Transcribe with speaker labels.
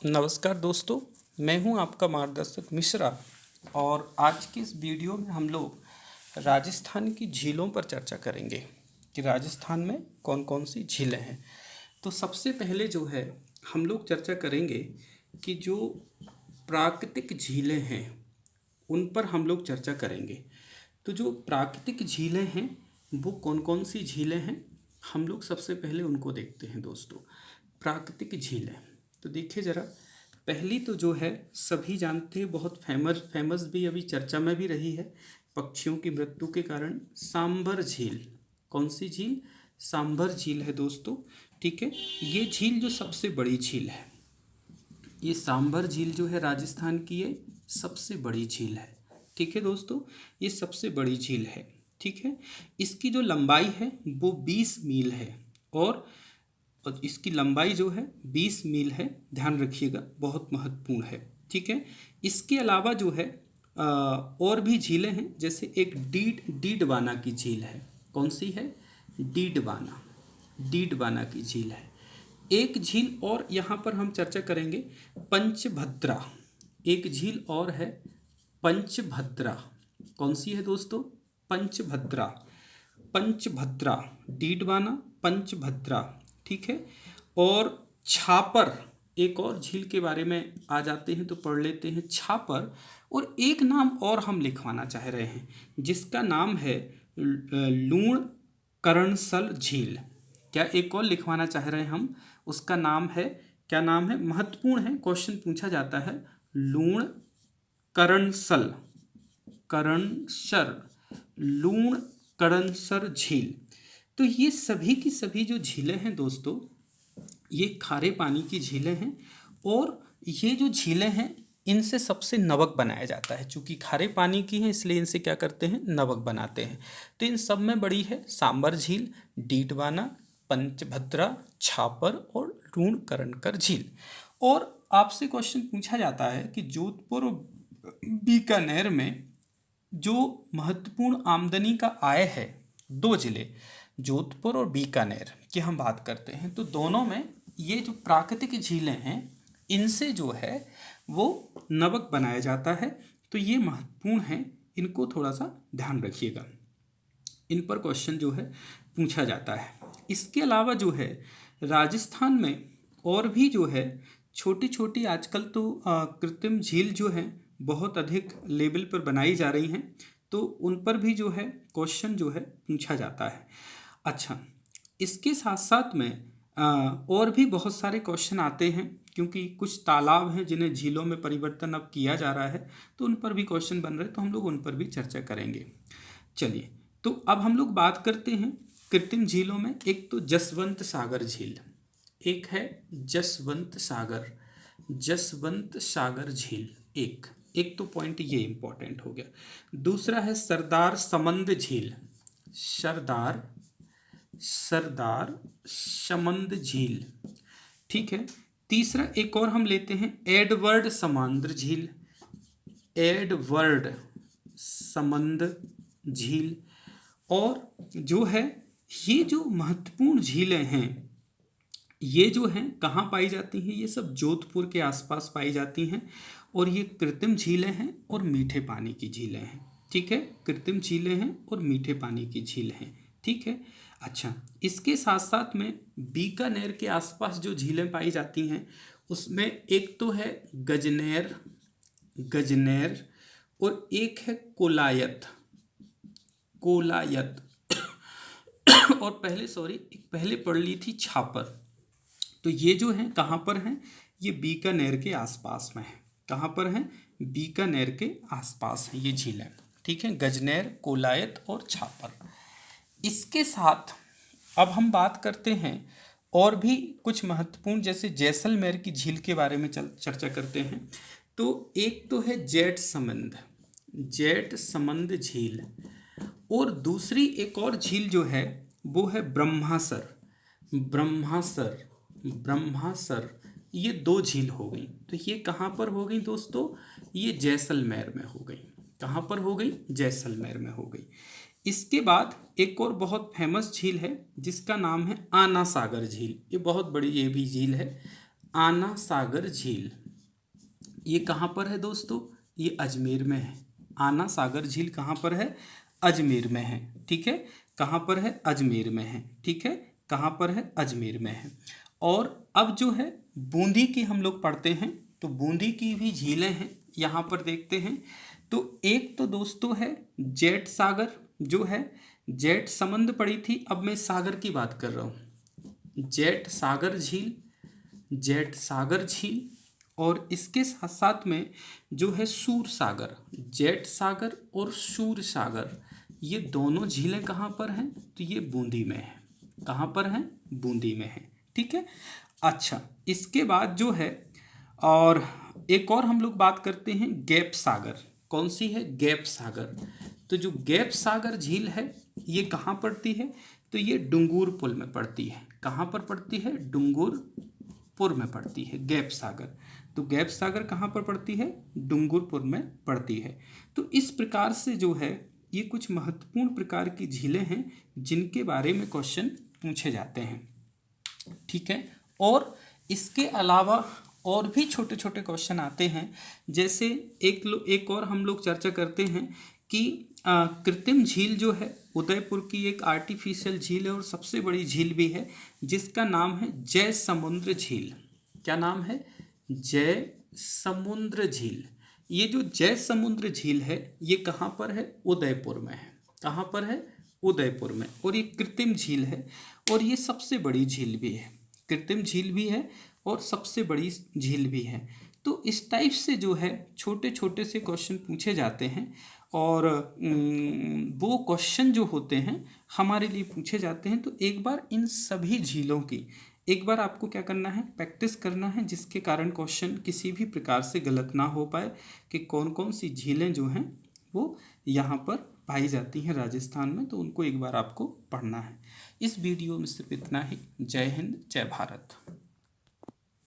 Speaker 1: नमस्कार दोस्तों, मैं हूं आपका मार्गदर्शक मिश्रा। और आज की इस वीडियो में हम लोग राजस्थान की झीलों पर चर्चा करेंगे कि राजस्थान में कौन कौन सी झीलें हैं। तो सबसे पहले जो है हम लोग चर्चा करेंगे कि जो प्राकृतिक झीलें हैं उन पर हम लोग चर्चा करेंगे। तो जो प्राकृतिक झीलें हैं वो कौन कौन सी झीलें हैं, हम लोग सबसे पहले उनको देखते हैं दोस्तों। प्राकृतिक झीलें, तो देखिए ज़रा, पहली तो जो है सभी जानते हैं, बहुत फेमस भी अभी चर्चा में भी रही है पक्षियों की मृत्यु के कारण, सांभर झील। कौन सी झील? सांभर झील है दोस्तों। ठीक है, ये झील जो सबसे बड़ी झील है, ये सांभर झील जो है राजस्थान की ये सबसे बड़ी झील है। ठीक है दोस्तों, ये सबसे बड़ी झील है। ठीक है, इसकी जो लंबाई है वो 20 मील है और इसकी लंबाई जो है 20 मील है, ध्यान रखिएगा, बहुत महत्वपूर्ण है। ठीक है, इसके अलावा जो है और भी झीलें हैं, जैसे एक डीडवाना की झील है। कौन सी है? डीडवाना की झील है। एक झील और यहाँ पर हम चर्चा करेंगे, पंचभद्रा। एक झील और है पंचभद्रा। कौन सी है दोस्तों? पंचभद्रा। पंचभद्रा, डीडवाना, पंचभद्रा। ठीक है, और छापर, एक और झील के बारे में आ जाते हैं तो पढ़ लेते हैं, छापर। और एक नाम और हम लिखवाना चाह रहे हैं जिसका नाम है लूण करणसल झील। क्या एक और लिखवाना चाह रहे हैं हम, उसका नाम है, क्या नाम है? महत्वपूर्ण है, क्वेश्चन पूछा जाता है। लूण करणसल, करणसर, लूण करणसर झील। तो ये सभी की सभी जो झीलें हैं दोस्तों, ये खारे पानी की झीलें हैं। और ये जो झीलें हैं इनसे सबसे नमक बनाया जाता है, चूँकि खारे पानी की हैं इसलिए इनसे क्या करते हैं? नमक बनाते हैं। तो इन सब में बड़ी है सांबर झील, डीडवाना, पंचभद्रा, छापर और लूणकरणकर झील। और आपसे क्वेश्चन पूछा जाता है कि जोधपुर और बीकानेर में जो महत्वपूर्ण आमदनी का आय है, दो जिले जोधपुर और बीकानेर की हम बात करते हैं, तो दोनों में ये जो प्राकृतिक झीलें हैं इनसे जो है वो नमक बनाया जाता है। तो ये महत्वपूर्ण है, इनको थोड़ा सा ध्यान रखिएगा, इन पर क्वेश्चन जो है पूछा जाता है। इसके अलावा जो है राजस्थान में और भी जो है छोटी छोटी आजकल तो कृत्रिम झील जो हैं बहुत अधिक लेवल पर बनाई जा रही हैं, तो उन पर भी जो है क्वेश्चन जो है पूछा जाता है। अच्छा, इसके साथ साथ में और भी बहुत सारे क्वेश्चन आते हैं, क्योंकि कुछ तालाब हैं जिन्हें झीलों में परिवर्तन अब किया जा रहा है, तो उन पर भी क्वेश्चन बन रहे हैं, तो हम लोग उन पर भी चर्चा करेंगे। चलिए, तो अब हम लोग बात करते हैं कृत्रिम झीलों में। एक तो जसवंत सागर झील, एक है जसवंत सागर, जसवंत सागर झील। एक एक तो पॉइंट ये इंपॉर्टेंट हो गया। दूसरा है सरदार समंद झील, सरदार समंद झील। ठीक है, तीसरा एक और हम लेते हैं एडवर्ड समंद झील, एडवर्ड समंद झील। और जो है ये जो महत्वपूर्ण झीलें हैं, ये जो हैं कहाँ पाई जाती हैं? ये सब जोधपुर के आसपास पाई जाती हैं। और ये कृत्रिम झीलें हैं और मीठे पानी की झीलें हैं। ठीक है, कृत्रिम झीलें हैं और मीठे पानी की झील हैं। ठीक है, अच्छा, इसके साथ साथ में बीकानेर के आसपास जो झीलें पाई जाती हैं उसमें एक तो है गजनेर, गजनेर, और एक है कोलायत, कोलायत। और पहले पढ़ ली थी छापर। तो ये जो है कहाँ पर हैं? ये बीकानेर के आसपास में है। कहाँ पर हैं? बीकानेर के आसपास हैं ये झीलें। ठीक है, गजनेर, कोलायत और छापर। इसके साथ अब हम बात करते हैं और भी कुछ महत्वपूर्ण, जैसे जैसलमेर की झील के बारे में चर्चा करते हैं। तो एक तो है जेठ समंद, जेठ समंद झील। और दूसरी एक और झील जो है वो है ब्रह्मासर, ब्रह्मासर, ब्रह्मासर। ये दो झील हो गई। तो ये कहाँ पर हो गई दोस्तों? ये जैसलमेर में हो गई। कहाँ पर हो गई? जैसलमेर में हो गई। इसके बाद एक और बहुत फेमस झील है जिसका नाम है आना सागर झील। ये बहुत बड़ी ये भी झील है, आना सागर झील, ये कहाँ पर है दोस्तों? ये अजमेर में है। आना सागर झील कहाँ पर है? अजमेर में है। ठीक है, कहाँ पर है? अजमेर में है। ठीक है, कहाँ पर है? अजमेर में है। और अब जो है बूंदी की हम लोग पढ़ते हैं, तो बूंदी की भी झीलें हैं, यहाँ पर देखते हैं। तो एक तो दोस्तों है जेठ सागर, जो है जेठ समंद पड़ी थी, अब मैं सागर की बात कर रहा हूँ। जेठ सागर झील, जेठ सागर झील, और इसके साथ साथ में जो है सूर सागर, जेठ सागर और सूर सागर, ये दोनों झीलें कहाँ पर हैं? तो ये बूंदी में है। कहाँ पर हैं? बूंदी में है। ठीक है, अच्छा इसके बाद जो है और एक और हम लोग बात करते हैं गैप सागर। कौन सी है? गैप सागर। तो जो गैप सागर झील है ये कहाँ पड़ती है? तो ये डूंगरपुर में पड़ती है। कहाँ पर पड़ती है? डूंगरपुर में पड़ती है गैप सागर। तो गैप सागर कहाँ पर पड़ती है? डूंगरपुर में पड़ती है। तो इस प्रकार से जो है ये कुछ महत्वपूर्ण प्रकार की झीलें हैं जिनके बारे में क्वेश्चन पूछे जाते हैं। ठीक है, और इसके अलावा और भी छोटे छोटे क्वेश्चन आते हैं। जैसे एक और हम लोग चर्चा करते हैं कि कृत्रिम झील जो है उदयपुर की एक आर्टिफिशियल झील है और सबसे बड़ी झील भी है, जिसका नाम है जय समुद्र झील। क्या नाम है? जय समुद्र झील। ये जो जय समुद्र झील है ये कहाँ पर है? उदयपुर में है। कहाँ पर है? उदयपुर में। और ये कृत्रिम झील है और ये सबसे बड़ी झील भी है। कृत्रिम झील भी है और सबसे बड़ी झील भी है। तो इस टाइप से जो है छोटे छोटे से क्वेश्चन पूछे जाते हैं और वो क्वेश्चन जो होते हैं हमारे लिए पूछे जाते हैं। तो एक बार इन सभी झीलों की एक बार आपको क्या करना है? प्रैक्टिस करना है, जिसके कारण क्वेश्चन किसी भी प्रकार से गलत ना हो पाए कि कौन कौन सी झीलें जो हैं वो यहाँ पर पाई जाती हैं राजस्थान में। तो उनको एक बार आपको पढ़ना है। इस वीडियो में सिर्फ इतना ही। जय हिंद, जय भारत।